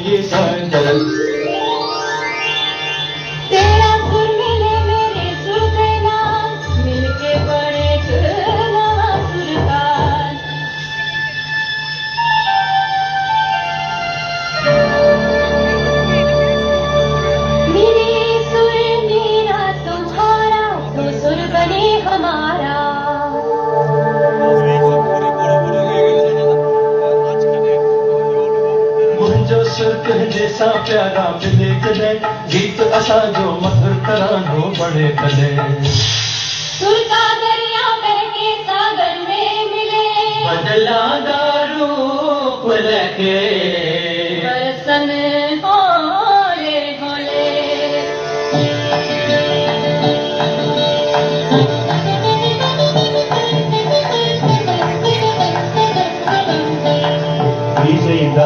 ये सांचल तेरा सुर मिले मेरे सुर के नाल मिलके बड़े नवा सुरताल मेरे सुर मेरा तुम्हारा तो सुर बने हमारा मुंहिंजो सुर तुंहिंजे सां प्यारा मिले कॾहिं गीत असांजो मधुर तरानो बणे कॾहिं सुर का दरिया बहके सागर में मिले बदला दारू लखे बरसन होले होले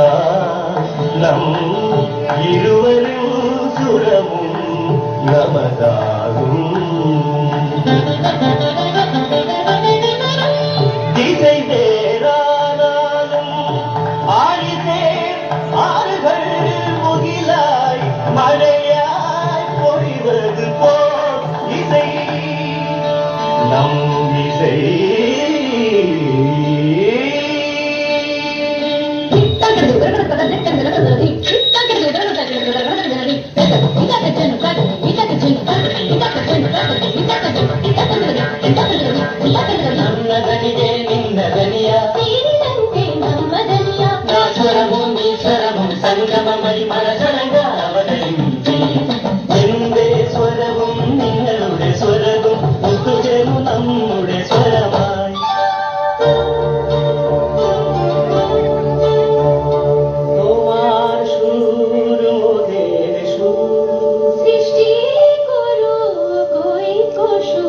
വിജയിതാനം ഇരുവരും സുരവും നമതാകും திசை வேறானாலும் ஆழிதே ஆறுகள் முகிலாய் மழையாய் பொழிவது போல் இசை நம் இசை నన్నదనిగే నిన్నదనియా తీరినంతే నమ్మదనియా నా స్వరము నీ స్వరము సంగమమై మనసరంగా అవతరించి എന്റെ സ്വരവും നിങ്ങളുടെ സ്വരവും ഒത്തുചേർന്നു നമ്മുടെ സ്വരമായി তোমার সুর মোদের সুর সৃষ্টি করো কই কসু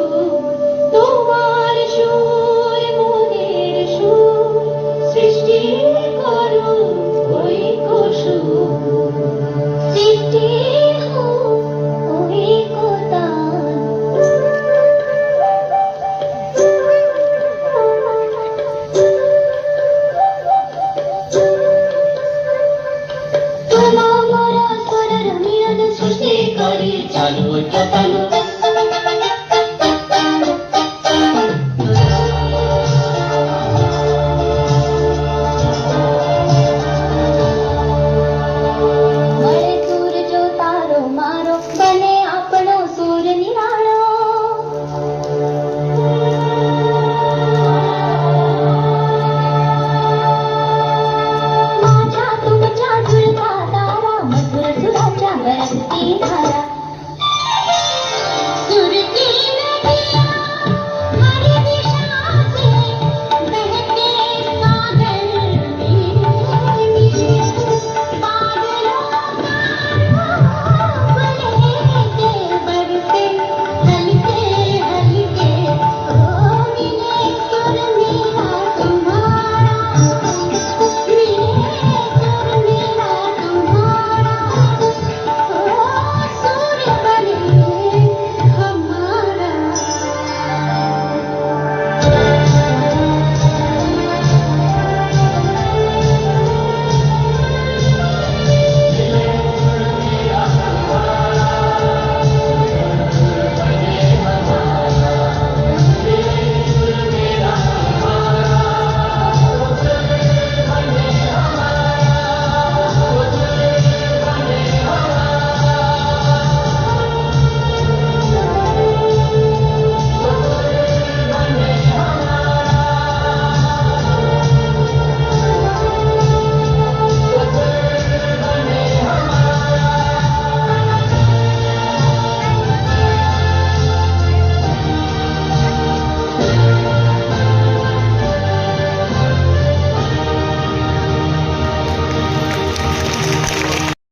তোমার সুর মোদের সুর সৃষ্টি করো কই কসু সৃষ্টি হো ওই কোতান তোমা মোরা স্বরর মিলন সৃষ্টি করি চালু কথা